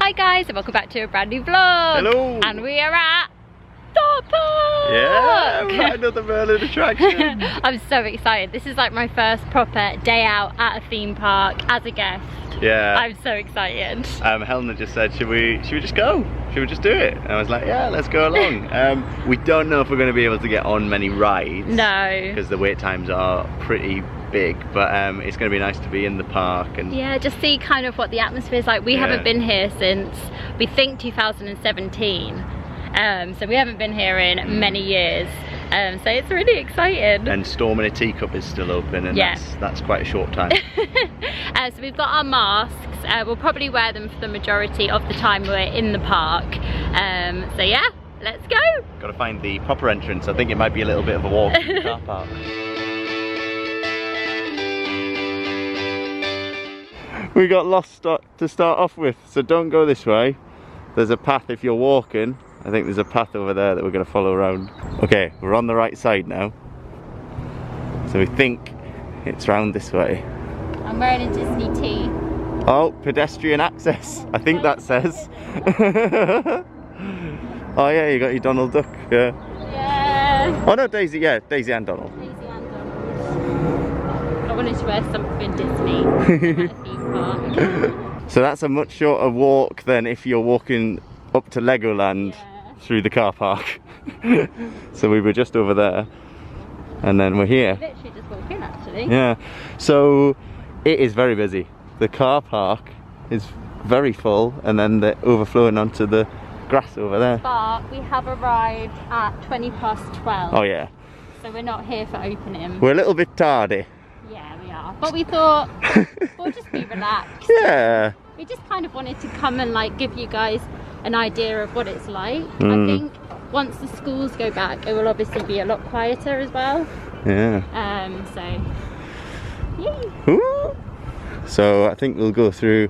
Hi guys, and welcome back to a brand new vlog. Hello. And we are at Thorpe Park. Yeah, right, another Merlin attraction. I'm so excited. This is like my first proper day out at a theme park as a guest. Yeah. I'm so excited. Helena just said, should we just go? Should we just do it? And I was like, yeah, let's go along. We don't know if we're going to be able to get on many rides. No. Because the wait times are pretty big, but it's going to be nice to be in the park and yeah, just see kind of what the atmosphere is like. We haven't been here since, we think 2017. So we haven't been here in many years. So it's really exciting. And Storm in a Teacup is still open, and that's quite a short time. So we've got our masks. We'll probably wear them for the majority of the time we're in the park. So yeah, let's go. Got to find the proper entrance. I think it might be a little bit of a walk to the car park. We got lost to start off with, so don't go this way. There's a path if you're walking. I think there's a path over there that we're going to follow around. Okay, we're on the right side now. So we think it's round this way. I'm wearing a Disney tee. Oh, pedestrian access, I think that says. Oh yeah, you got your Donald Duck, yeah. Yeah. Oh no, Daisy, yeah, Daisy and Donald. Daisy and Donald. I wanted to wear something Disney at a theme park. So that's a much shorter walk than if you're walking up to Legoland through the car park. So we were just over there and then we're here. Literally just walked in actually. Yeah, so it is very busy. The car park is very full and then they're overflowing onto the grass over there. But we have arrived at 12:20. Oh yeah. So we're not here for opening. We're a little bit tardy. Yeah, we are. But we thought we'll just be relaxed. Yeah. We just kind of wanted to come and like give you guys an idea of what it's like. I think once the schools go back, it will obviously be a lot quieter as well. Yeah. So yay. Ooh. So I think we'll go through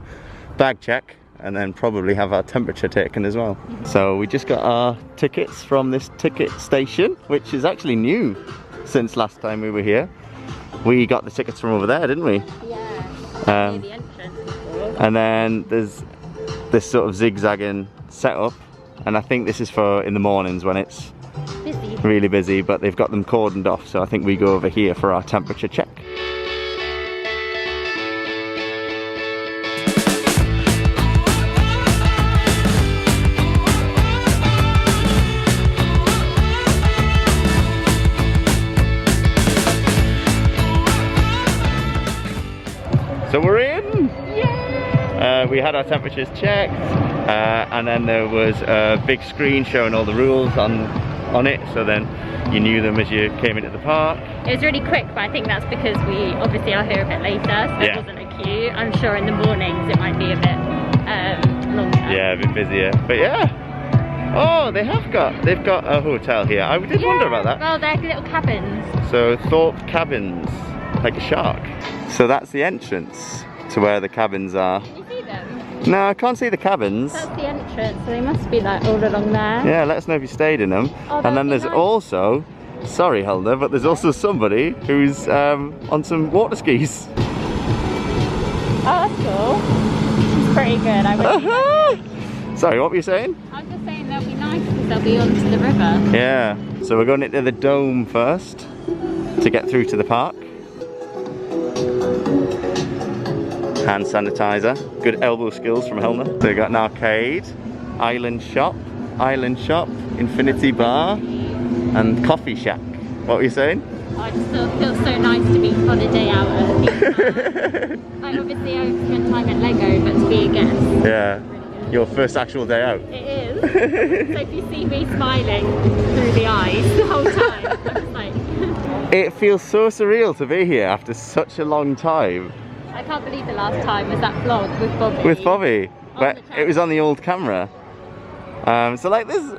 bag check and then probably have our temperature taken as well. So we just got our tickets from this ticket station, which is actually new since last time we were here. We got the tickets from over there, didn't we? Yeah. Near the entrance. And then there's this sort of zigzagging setup, and I think this is for in the mornings when it's busy. Really busy, but they've got them cordoned off, so I think we go over here for our temperature check. So we're in! We had our temperatures checked, and then there was a big screen showing all the rules on it, so then you knew them as you came into the park. It was really quick, but I think that's because we obviously are here a bit later, so there wasn't a queue. I'm sure in the mornings it might be a bit longer. Yeah, a bit busier, but yeah. Oh, they've got a hotel here. I did wonder about that. Well, they're little cabins. So Thorpe cabins, like a shark. So that's the entrance to where the cabins are. Can you see them? No, I can't see the cabins. That's the entrance, so they must be like all along there. Yeah, let us know if you stayed in them. Oh, and then there's also, sorry Helena, but there's also somebody who's on some water skis. Oh, that's cool. It's pretty good. I really like it. Sorry, what were you saying? I was just saying they'll be nice because they'll be onto the river. Yeah, so we're going into the dome first to get through to the park. Hand sanitizer, good elbow skills from Helena. So we got an arcade, island shop, infinity bar, and coffee shack. What were you saying? I just feels so nice to be on a day out at a theme park. Like obviously I spent time at Lego, but to be a guest. Yeah, your first actual day out. It is. So if you see me smiling through the eyes the whole time, I'm just like... It feels so surreal to be here after such a long time. I can't believe the last time was that vlog with Bobby. With Bobby, but it was on the old camera. So like there's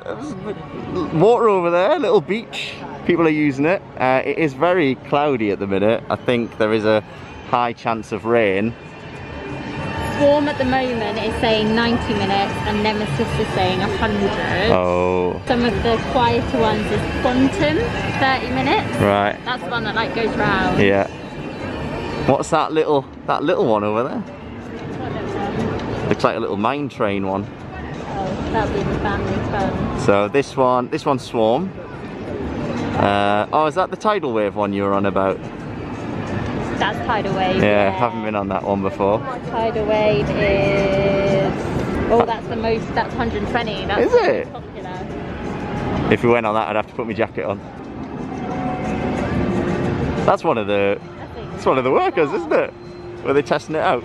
water over there, little beach. People are using it. It is very cloudy at the minute. I think there is a high chance of rain. Swarm at the moment is saying 90 minutes and Nemesis is saying 100. Oh. Some of the quieter ones is Quantum, 30 minutes. Right. That's the one that like goes round. Yeah. What's that little one over there? What is it? The looks like a little mine train one. Oh, that'll be the family fun. So this one's Swarm. Oh, is that the tidal wave one you were on about? That's tidal wave. Yeah, haven't been on that one before. Tidal wave is... Oh, that's 120. That's is it? Popular. If we went on that, I'd have to put my jacket on. That's one of the workers, isn't it? Where they're testing it out.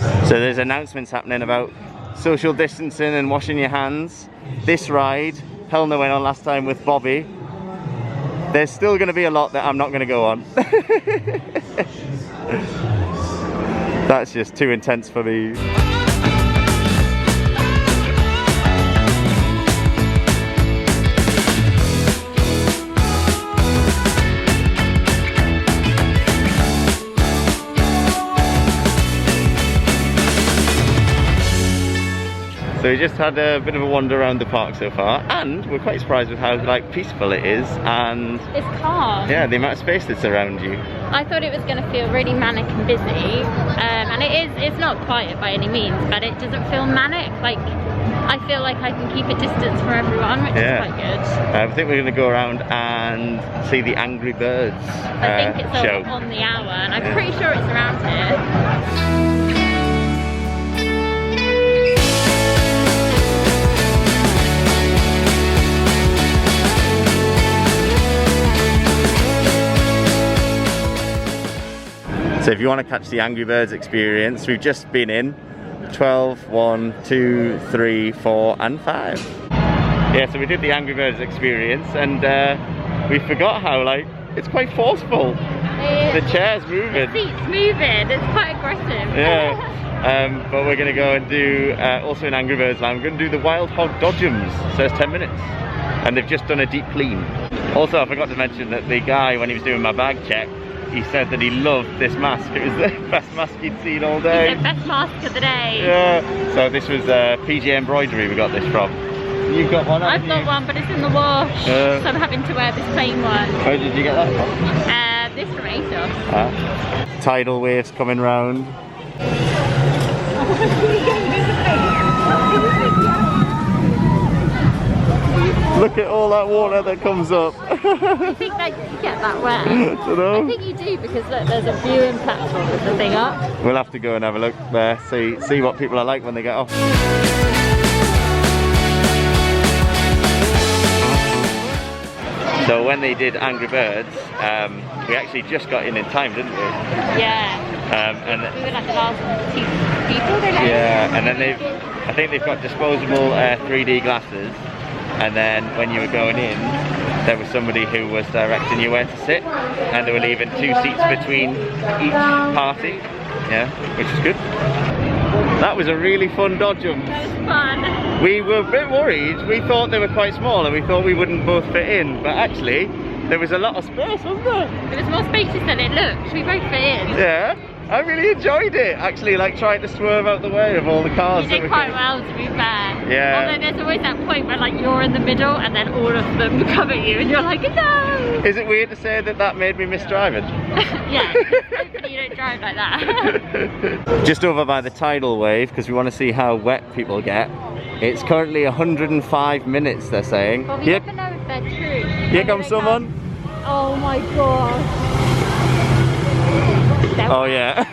So there's announcements happening about social distancing and washing your hands. This ride, Helena went on last time with Bobby. There's still going to be a lot that I'm not going to go on. That's just too intense for me. So we just had a bit of a wander around the park so far, and we're quite surprised with how like peaceful it is, and it's calm. Yeah, the amount of space that's around you. I thought it was going to feel really manic and busy, and it's not quiet by any means, but it doesn't feel manic. Like, I feel like I can keep a distance from everyone, which is quite good. I think we're going to go around and see the Angry Birds I think it's show. on the hour, and I'm pretty sure it's around here. So if you want to catch the Angry Birds experience, we've just been in 12, 1, 2, 3, 4 and 5. Yeah, so we did the Angry Birds experience, and we forgot how like it's quite forceful. The chair's moving. The seat's moving, it's quite aggressive. Yeah, but we're going to go and do, also in Angry Birds land, we're going to do the Wild Hog Dodgems. So it's 10 minutes. And they've just done a deep clean. Also, I forgot to mention that the guy, when he was doing my bag check, he said that he loved this mask. It was the best mask he'd seen all day. He said best mask of the day. Yeah. So this was PJ Embroidery we got this from. You've got one, haven't you? I've got one, but it's in the wash. So I'm having to wear this plain one. Where did you get that from? This from ASOS. Tidal waves coming round. Look at all that water that comes up. I think they get that wet. I think you do, because look, there's a viewing platform with the thing up. We'll have to go and have a look there, see what people are like when they get off. So when they did Angry Birds, we actually just got in time, didn't we? Yeah. And we were like the last 2 people they let. Yeah, and then I think they've got disposable 3D glasses. And then when you were going in, there was somebody who was directing you where to sit, and they were leaving 2 seats between each party, yeah, which is good. That was a really fun dodgem. That was fun. We were a bit worried. We thought they were quite small, and we thought we wouldn't both fit in, but actually, there was a lot of space, wasn't there? There was more spacious than it looked. We both fit in. Yeah. I really enjoyed it, actually, like trying to swerve out the way of all the cars. You did quite well, to be fair. Yeah. Although there's always that point where like you're in the middle and then all of them come at you and you're like, no! Is it weird to say that that made me miss driving? Yeah, hopefully you don't drive like that. Just over by the tidal wave, because we want to see how wet people get. It's currently 105 minutes, they're saying. Well, we never know if they're true. Here comes someone. Oh my god. Oh yeah.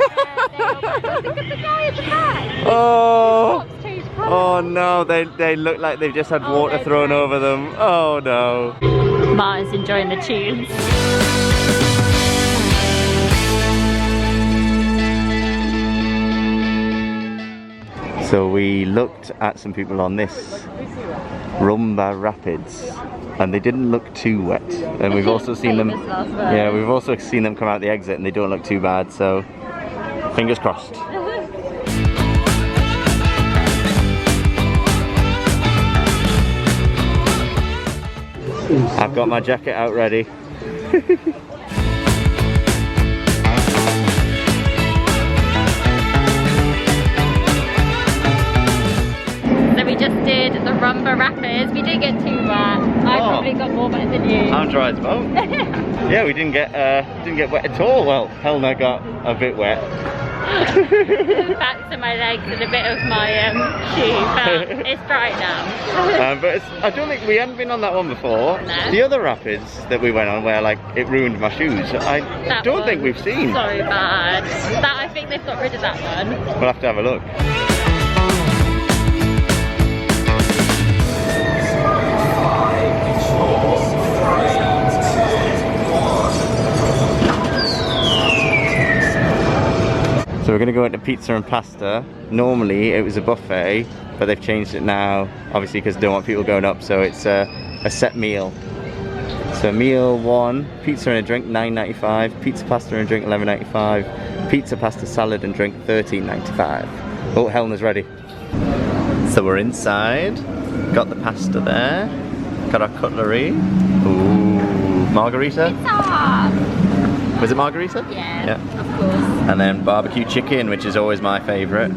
Look at the guy at the back. Oh. Oh no, they look like they've just had water thrown over them. Oh no. Martyn's enjoying the tunes. So we looked at some people on this Rumba Rapids, and they didn't look too wet. And we've also seen them. Yeah, we've also seen them come out the exit, and they don't look too bad. So fingers crossed. I've got my jacket out ready. So we just did the Rumba Rapids. We didn't get too wet. I probably got more wet than you. I'm dry as a bone. Yeah, we didn't get wet at all. Well, Helena got a bit wet. Backs of my legs and a bit of my shoe, but it's dry now. But I don't think we hadn't been on that one before. No. The other rapids that we went on where like it ruined my shoes, I don't think we've seen. So bad. That, I think they've got rid of that one. We'll have to have a look. So we're going to go into pizza and pasta. Normally it was a buffet, but they've changed it now, obviously because they don't want people going up, so it's a set meal. So meal 1, pizza and a drink $9.95, pizza pasta and a drink $11.95, pizza pasta salad and drink $13.95. Oh, Helena's ready. So we're inside, got the pasta there, got our cutlery. Ooh, margarita? Pizza! Was it margarita? Yeah, of course. And then barbecue chicken, which is always my favourite.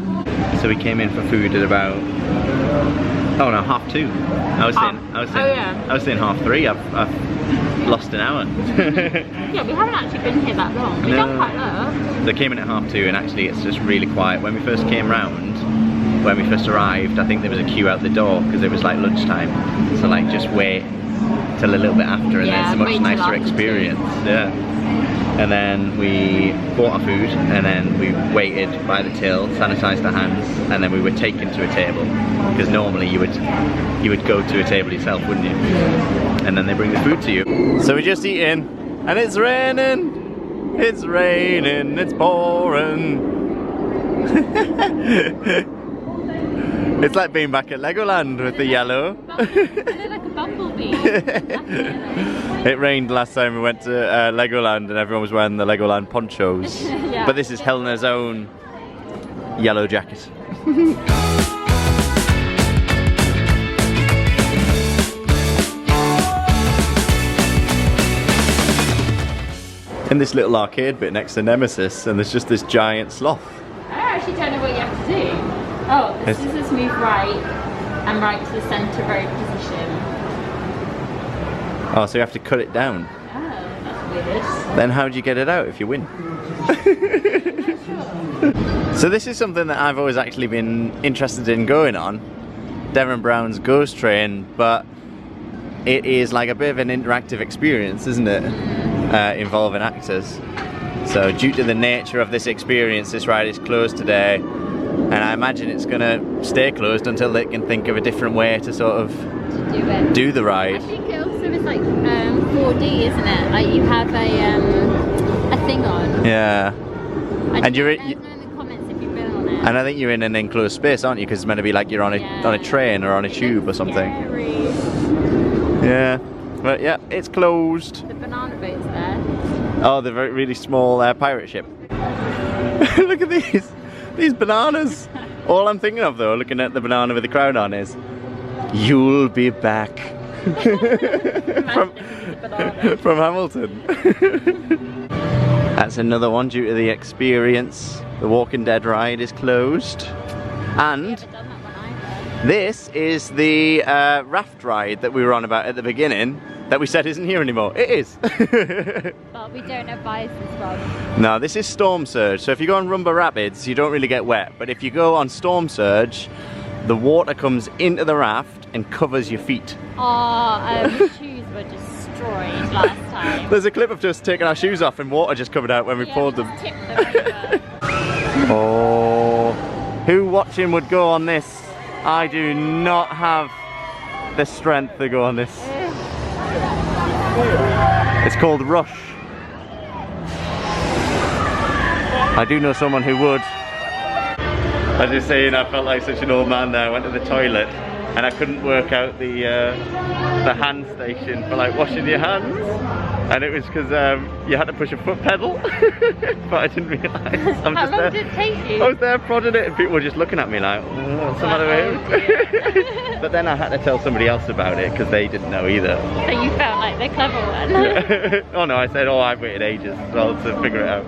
So we came in for food at about, oh no, 2:30. I was saying 3:30. I've lost an hour. Yeah, we haven't actually been here that long. We've done quite low. They came in at 2:30 and actually it's just really quiet. When we first came round, when we first arrived, I think there was a queue out the door because it was like lunchtime. So like just wait till a little bit after and then it's a much nicer experience. Yeah. And then we bought our food and then we waited by the till, sanitised our hands, and then we were taken to a table because normally you would go to a table yourself, wouldn't you? And then they bring the food to you. So we just eating and it's raining, it's pouring. It's like being back at Legoland with the yellow. Like a bumblebee. It rained last time we went to Legoland and everyone was wearing the Legoland ponchos. Yeah. But this is Helena's own yellow jacket. In this little arcade bit next to Nemesis, and there's just this giant sloth. I actually don't know what you have to do. Oh, the scissors move right and right to the centre road position. Oh, so you have to cut it down. Oh, that's weird. Then how do you get it out if you win? So this is something that I've always actually been interested in going on. Devon Brown's Ghost Train, but it is like a bit of an interactive experience, isn't it? Involving actors. So due to the nature of this experience, this ride is closed today. And I imagine it's going to stay closed until they can think of a different way to sort of do the ride. I think it also is like 4D, isn't it? Like you have a thing on. Yeah. And you're in the comments if you've been on it. And I think you're in an enclosed space, aren't you? Because it's meant to be like you're on a train or on a tube or something. Scary. Yeah. But yeah, it's closed. The banana boat's there. Oh, the really small pirate ship. Look at these bananas. All I'm thinking of though, looking at the banana with the crown on, is you'll be back. from Hamilton. That's another one due to the experience. The Walking Dead ride is closed. And this is the raft ride that we were on about at the beginning that we said isn't here anymore. It is. But we don't advise this one. No, this is Storm Surge. So if you go on Rumba Rapids, you don't really get wet. But if you go on Storm Surge, the water comes into the raft and covers your feet. Oh, shoes were destroyed last time. There's a clip of us taking our shoes off and water just covered out when we poured them. Tipped them over. Oh, who watching would go on this? I do not have the strength to go on this. It's called Rush. I do know someone who would. I was just saying, I felt like such an old man there. I went to the toilet and I couldn't work out the hand station for like washing your hands, and it was because you had to push a foot pedal. But I didn't realise. How long did it take you? I was there prodding it and people were just looking at me like, what's the matter with him? But then I had to tell somebody else about it because they didn't know either. So you felt like the clever one? Oh no, I said, oh, I've waited ages as well to figure it out.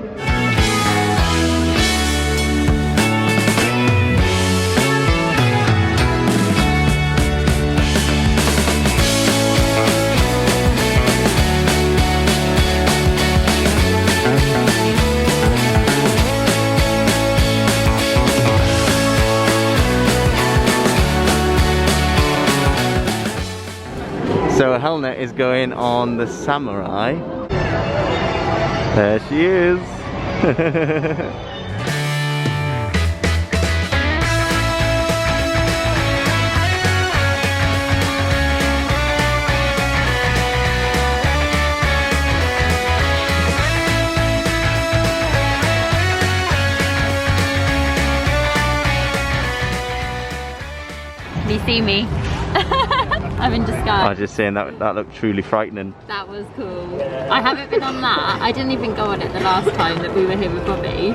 So Helena is going on the Samurai. There she is. You see me? I'm in disguise. I was just saying that looked truly frightening. That was cool. I haven't been on that. I didn't even go on it the last time that we were here with Bobby.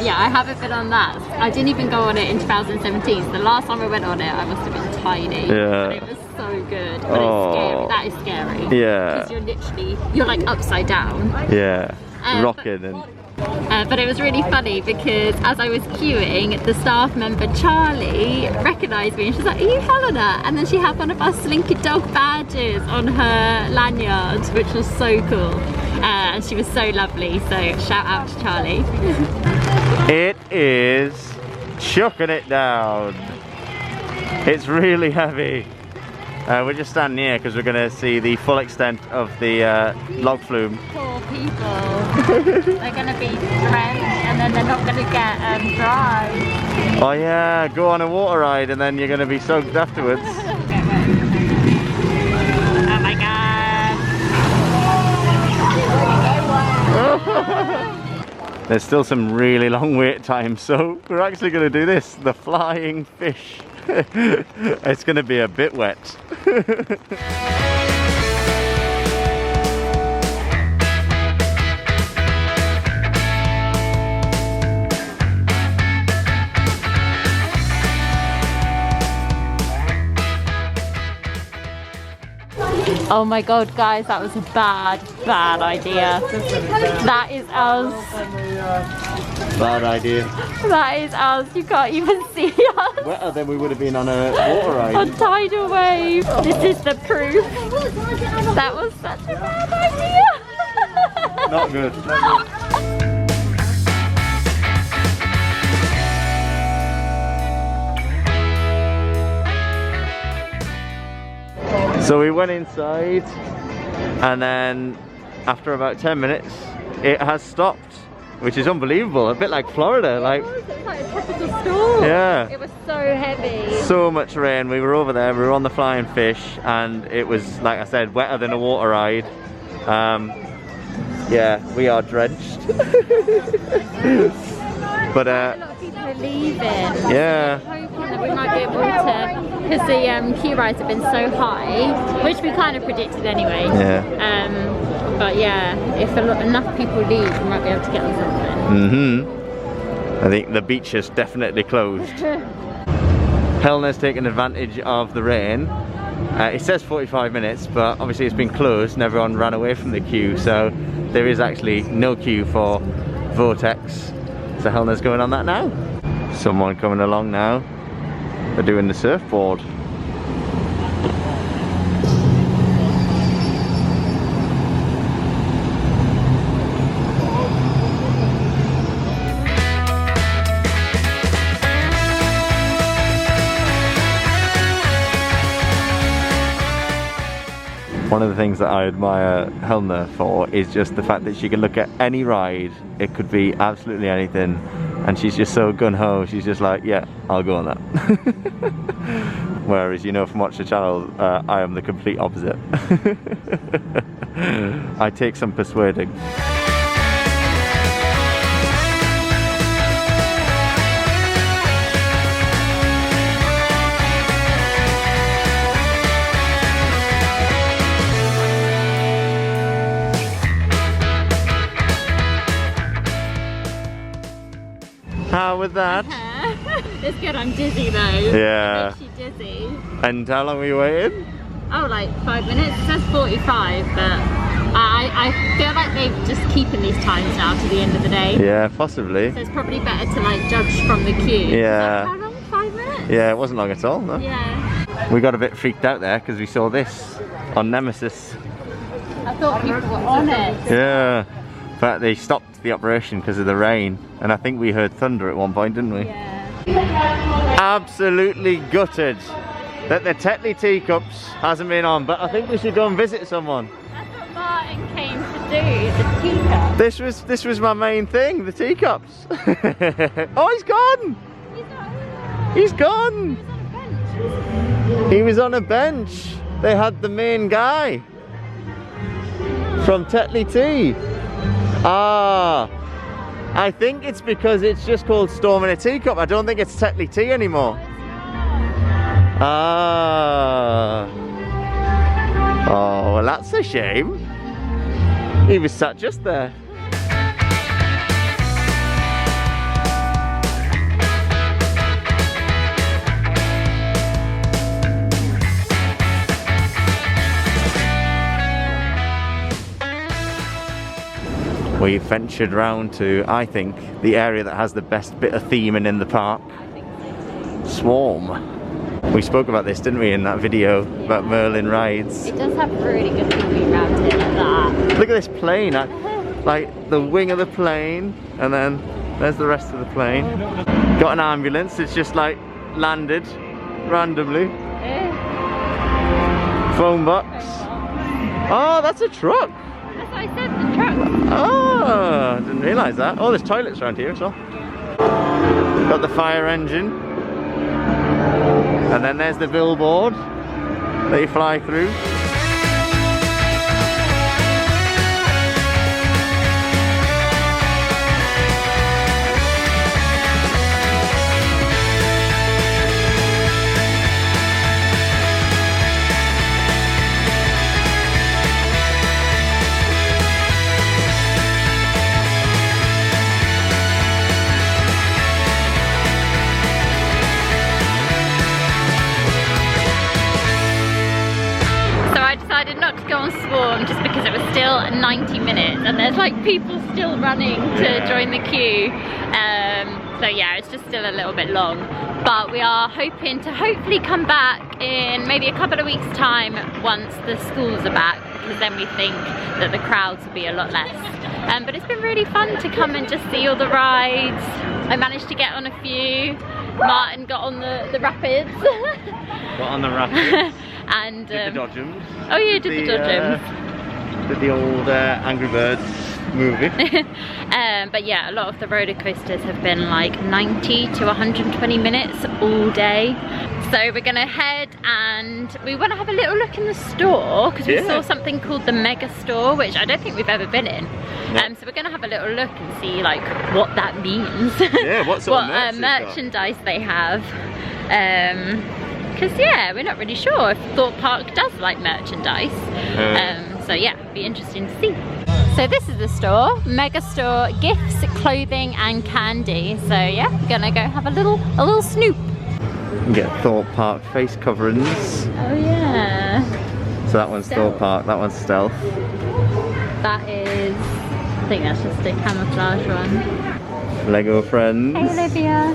Yeah, I haven't been on that. I didn't even go on it in 2017. So the last time I went on it, I must have been tiny. Yeah. And it was so good. But it's scary. That is scary. Yeah. Because you're like upside down. Yeah. Rocking but it was really funny because as I was queuing, the staff member Charlie recognised me and she's like, "Are you Helena?" And then she had one of our Slinky Dog badges on her lanyard, which was so cool. And she was so lovely, so shout out to Charlie. It is chucking it down. It's really heavy. We're just standing here because we're going to see the full extent of the log flume. Poor people. They're going to be drenched and then they're not going to get dry. Oh yeah, go on a water ride and then you're going to be soaked afterwards. Oh my god. There's still some really long wait times, so we're actually going to do this, the flying fish. It's going to be a bit wet. Oh my god, guys, that was a bad idea. That is us. Bad idea. That is us. You can't even see us. Wetter than we would have been on a water ride. On tidal wave. This is the proof. That was such a bad idea. Not good. Not good. So we went inside and then after about 10 minutes it has stopped, which is unbelievable, a bit like Florida. Like, it was like a tropical storm. Yeah. It was so heavy. So much rain. We were over there, we were on the flying fish and it was, like I said, wetter than a water ride. Yeah, we are drenched. But a lot of people are leaving. Yeah. So we're hoping that we might be able to, because the queue rides have been so high, which we kind of predicted anyway. Yeah. But yeah, if enough people leave, we might be able to get on something. I think the beach is definitely closed. Helena's taken advantage of the rain. It says 45 minutes, but obviously it's been closed and everyone ran away from the queue, so there is actually no queue for Vortex. So Helena's going on that now. Someone coming along now. They're doing the surfboard. One of the things that I admire Helena for is just the fact that she can look at any ride. It could be absolutely anything. And she's just so gun-ho. She's just like, yeah, I'll go on that. Whereas, you know, from Watch the Channel, I am the complete opposite. I take some persuading. How was that? It's good, I'm dizzy though. Yeah. It makes you dizzy. And how long were you waiting? Oh, like 5 minutes. It says 45, but I feel like they're just keeping these times now to the end of the day. Yeah, possibly. So it's probably better to like judge from the queue. Yeah. How long? 5 minutes? Yeah, it wasn't long at all, no? Yeah. We got a bit freaked out there because we saw this on Nemesis. I thought people were on it. Yeah. But they stopped the operation because of the rain. And I think we heard thunder at one point, didn't we? Yeah. Absolutely gutted that the Tetley teacups hasn't been on, but I think we should go and visit someone. That's what Martyn came to do, the teacups. This was my main thing, the teacups. Oh, he's gone! He's gone! He was on a bench. They had the main guy from Tetley Tea. Ah, I think it's because it's just called Storm in a Teacup. I don't think it's Tetley Tea anymore. Ah. Oh, well, that's a shame. He was sat just there. We've ventured round to, I think, the area that has the best bit of theming in the park. Swarm. We spoke about this, didn't we, in that video about Merlin rides. It does have really good theming around here like that. Look at this plane, like the wing of the plane, and then there's the rest of the plane. Got an ambulance, it's just like landed randomly. Phone box. Oh, that's a truck. That's what I said, the truck. Oh, I didn't realise that. Oh, there's toilets around here as well. Got the fire engine. And then there's the billboard that you fly through. Swarm just because it was still 90 minutes and there's like people still running to join the queue, so yeah, it's just still a little bit long, but we are hoping to hopefully come back in maybe a couple of weeks time once the schools are back, because then we think that the crowds will be a lot less. But it's been really fun to come and just see all the rides. I managed to get on a few. Martyn got on the rapids. Got on the rapids. And did the Dodgems. Oh yeah, did the Dodgems. Did the old Angry Birds movie. But yeah, a lot of the roller coasters have been like 90 to 120 minutes all day. So we're gonna head and we want to have a little look in the store because we saw something called the Mega Store, which I don't think we've ever been in. So we're gonna have a little look and see like what that means. Yeah, what sort of merchandise they have. Because yeah, we're not really sure if Thorpe Park does like merchandise. So yeah, be interesting to see. So this is the store, Mega Store, gifts, clothing and candy. So yeah, we're gonna go have a little snoop. You can get Thorpe Park face coverings. Oh yeah. So that one's Thorpe Park, that one's Stealth. That is, I think that's just a camouflage one. Lego Friends. Hey Olivia.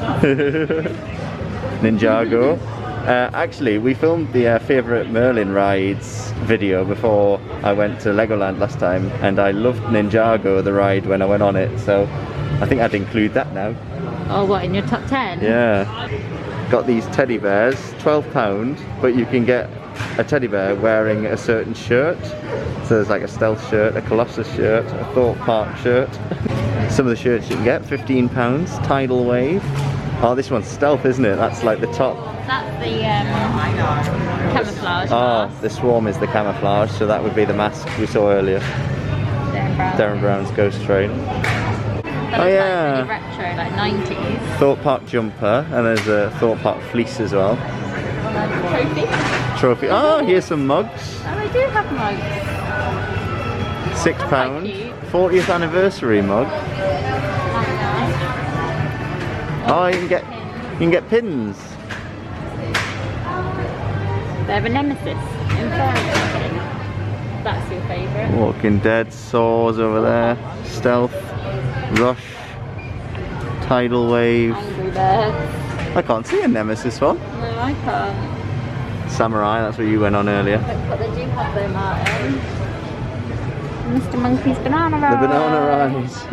Ninjago. Actually, we filmed the favourite Merlin rides video before I went to Legoland last time, and I loved Ninjago, the ride, when I went on it, so I think I'd include that now. Oh, what, in your top 10? Yeah. Got these teddy bears, £12, but you can get a teddy bear wearing a certain shirt. So there's like a Stealth shirt, a Colossus shirt, a Thorpe Park shirt. Some of the shirts you can get, £15, Tidal Wave. Oh, this one's Stealth, isn't it? That's like the top. That's the camouflage mask. The Swarm is the camouflage, so that would be the mask we saw earlier. Darren Brown's Ghost Train. That looks like really retro, like 90s. Thorpe Park jumper, and there's a Thorpe Park fleece as well. Trophy. Oh, here's some mugs. Oh, they do have mugs. £6. 40th anniversary mug. Oh, you can get pins. They have a Nemesis in pin. That's your favourite. Walking Dead, Saws over there. Stealth, Rush, Tidal Wave. Angry Birds. I can't see a Nemesis one. No, I can't. Samurai, that's what you went on earlier. But they do have their Martyn. Mr. Monkey's banana ride. The banana rise.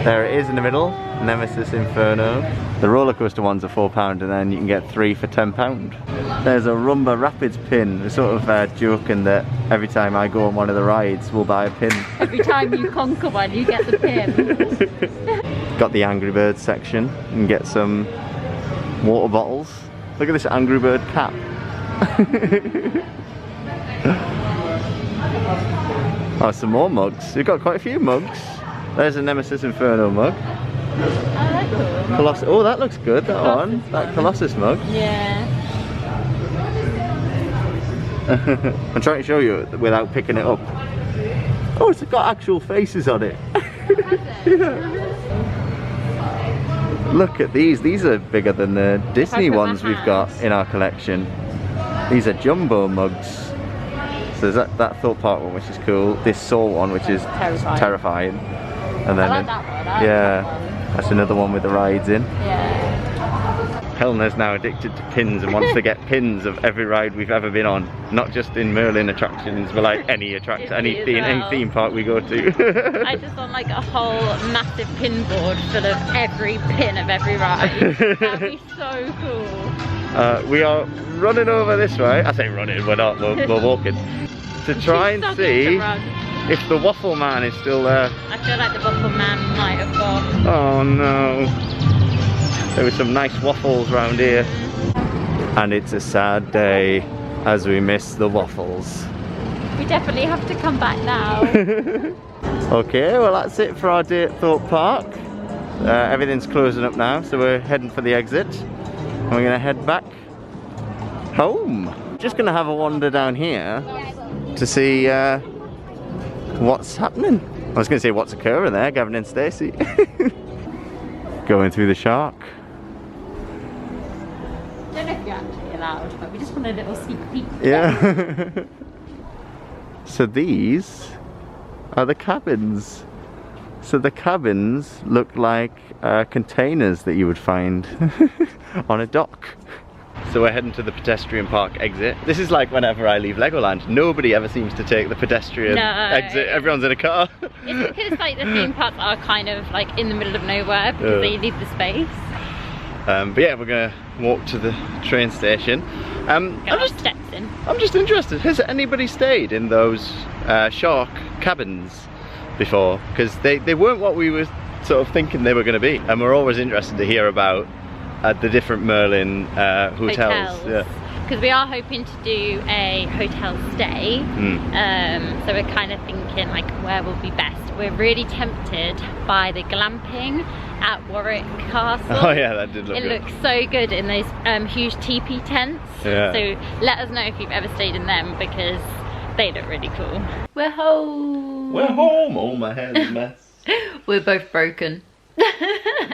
There it is in the middle. Nemesis Inferno. The roller coaster ones are £4 and then you can get 3 for £10. There's a Rumba Rapids pin. We're sort of joking that every time I go on one of the rides we'll buy a pin. Every time you conquer one you get the pin. Got the Angry Birds section and get some water bottles. Look at this Angry Bird cap. Oh, some more mugs. We've got quite a few mugs. There's a Nemesis Inferno mug. Oh, cool. Colossus. Oh, that looks good, that one. That Colossus mug. Yeah. I'm trying to show you without picking it up. Oh, it's got actual faces on it. Yeah. Look at these. These are bigger than the Disney ones we've got in our collection. These are jumbo mugs. So there's that Thorpe Park one, which is cool. This Saw one, which is terrifying. And then I like that one. That's another one with the rides in. Yeah. Helena's now addicted to pins and wants to get pins of every ride we've ever been on. Not just in Merlin attractions, but like any attraction, any theme park we go to. I just want like a whole massive pin board full of every pin of every ride. That'd be so cool. We are running over this way. I say running, we're not, we're walking. To try and see if the Waffle Man is still there. I feel like the Waffle Man might have gone. Oh no. There were some nice waffles around here. And it's a sad day as we miss the waffles. We definitely have to come back now. Okay, well that's it for our day at Thorpe Park. Everything's closing up now, so we're heading for the exit. And we're gonna head back home. Just gonna have a wander down here to see what's happening. I was gonna say what's occurring there, Gavin and Stacey. Going through the shark. I don't know if you're actually allowed, but we just want a little sneak peek. Yeah. So these are the cabins. So the cabins look like containers that you would find on a dock. So we're heading to the pedestrian park exit. This is like whenever I leave Legoland, nobody ever seems to take the pedestrian exit. Everyone's in a car. It's because like the theme parks are kind of like in the middle of nowhere because they need the space. But yeah, we're gonna walk to the train station. I'm just interested, has anybody stayed in those shark cabins before? Because they weren't what we were sort of thinking they were going to be, and we're always interested to hear about the different Merlin hotels. Because we are hoping to do a hotel stay, so we're kind of thinking like where will be best. We're really tempted by the glamping at Warwick Castle. Oh yeah, that did look good. It looks so good in those huge teepee tents. Yeah. So let us know if you've ever stayed in them because they look really cool. We're home. We're home. Oh, my hair's a mess. We're both broken.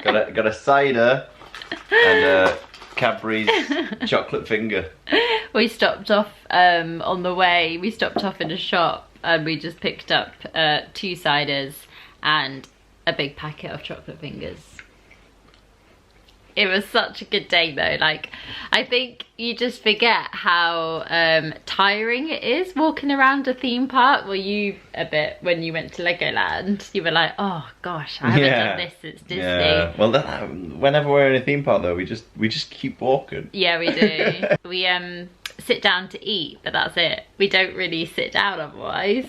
got a cider and a Cadbury's chocolate finger. We stopped off on the way. We stopped off in a shop and we just picked up 2 ciders and a big packet of chocolate fingers. It was such a good day though. Like, I think you just forget how tiring it is walking around a theme park. Well, you a bit when you went to Legoland. You were like, oh gosh, I haven't done this since Disney. Yeah. Well, whenever we're in a theme park though, we just keep walking. Yeah, we do. We sit down to eat, but that's it. We don't really sit down otherwise.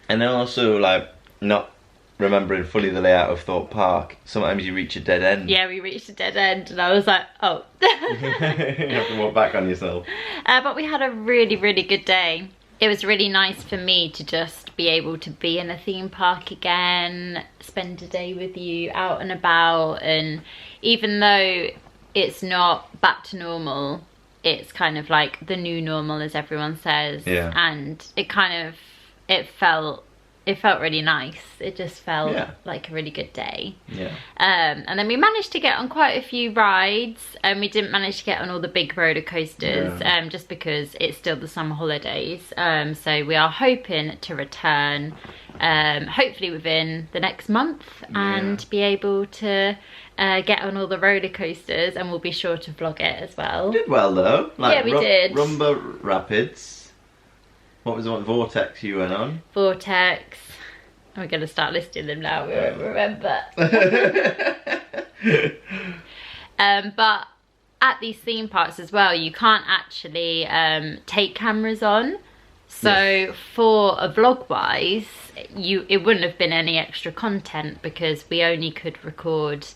And then also like not remembering fully the layout of Thorpe Park, sometimes you reach a dead end. Yeah, we reached a dead end and I was like, oh. You have to walk back on yourself. But we had a really, really good day. It was really nice for me to just be able to be in a theme park again, spend a day with you out and about, and even though it's not back to normal, it's kind of like the new normal, as everyone says. Yeah. And it felt really nice. It just felt like a really good day. Yeah. And then we managed to get on quite a few rides, and we didn't manage to get on all the big roller coasters, just because it's still the summer holidays. So we are hoping to return, hopefully within the next month, and be able to get on all the roller coasters, and we'll be sure to vlog it as well. We did well though. Like, yeah, we did. Rumba Rapids. What was the one? Vortex you went on? Vortex. We're going to start listing them now, we won't remember. But at these theme parks as well, you can't actually take cameras on. So for a vlog wise, it wouldn't have been any extra content because we only could record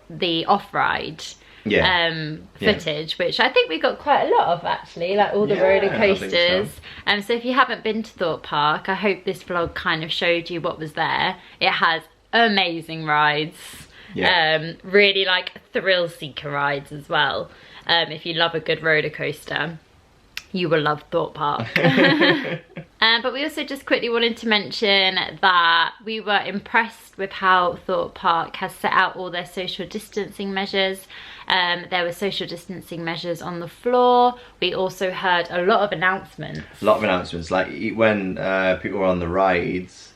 the off-ride footage, which I think we got quite a lot of actually, like all the roller coasters. So if you haven't been to Thorpe Park, I hope this vlog kind of showed you what was there. It has amazing rides, really like thrill seeker rides as well. If you love a good roller coaster, you will love Thorpe Park. But we also just quickly wanted to mention that we were impressed with how Thorpe Park has set out all their social distancing measures. There were social distancing measures on the floor. We also heard a lot of announcements. Like when people were on the rides,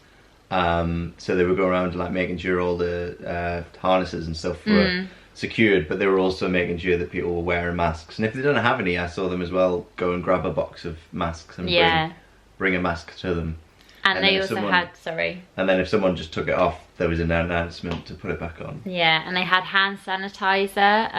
so they were going around like making sure all the harnesses and stuff were secured, but they were also making sure that people were wearing masks. And if they don't have any, I saw them as well go and grab a box of masks and bring a mask to them. And they also had, and then if someone just took it off, there was an announcement to put it back on. Yeah, and they had hand sanitizer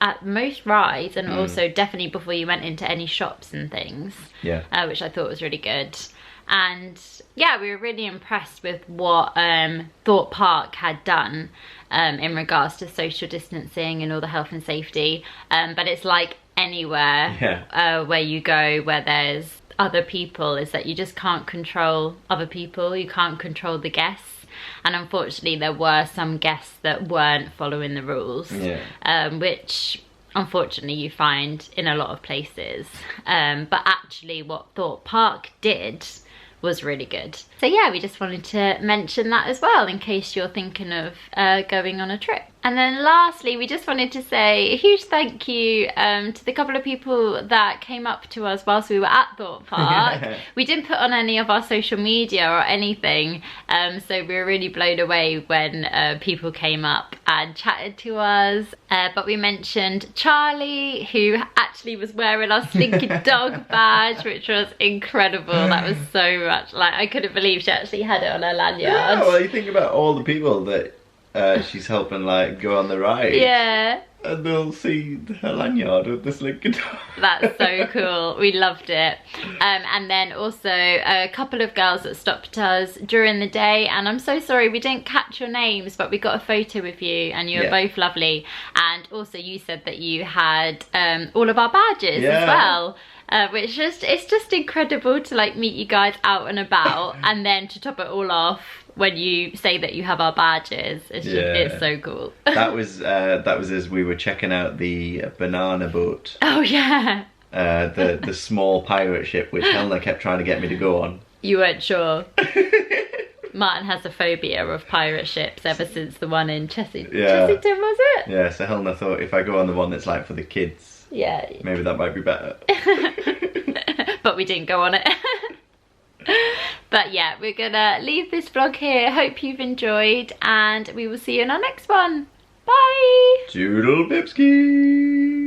at most rides, and also definitely before you went into any shops and things. Which I thought was really good. And yeah, we were really impressed with what Thorpe Park had done in regards to social distancing and all the health and safety. But it's like anywhere where you go where there's other people, is that you just can't control other people, you can't control the guests. And unfortunately there were some guests that weren't following the rules, which unfortunately you find in a lot of places. But actually what Thorpe Park did was really good. So yeah, we just wanted to mention that as well in case you're thinking of going on a trip. And then lastly, we just wanted to say a huge thank you to the couple of people that came up to us whilst we were at Thorpe Park. We didn't put on any of our social media or anything, so we were really blown away when people came up and chatted to us. But we mentioned Charlie, who actually was wearing our Slinky Dog badge, which was incredible. That was so much, like, I couldn't believe she actually had it on her lanyard. Yeah, well, you think about all the people that she's helping like go on the ride. Yeah. And they'll see her lanyard with the Slinky Dog. That's so cool. We loved it. And then also a couple of girls that stopped us during the day, and I'm so sorry we didn't catch your names, but we got a photo with you and you were both lovely. And also you said that you had all of our badges as well. Which it's just incredible to like meet you guys out and about, and then to top it all off when you say that you have our badges. It's just, it's so cool. that was as we were checking out the banana boat. Oh yeah. The small pirate ship which Helena kept trying to get me to go on. You weren't sure. Martyn has a phobia of pirate ships ever since the one in Chessington, was it? Yeah, so Helena thought if I go on the one that's like for the kids, maybe that might be better. But we didn't go on it. But yeah, we're gonna leave this vlog here. Hope you've enjoyed, and we will see you in our next one. Bye! Doodle Bipski!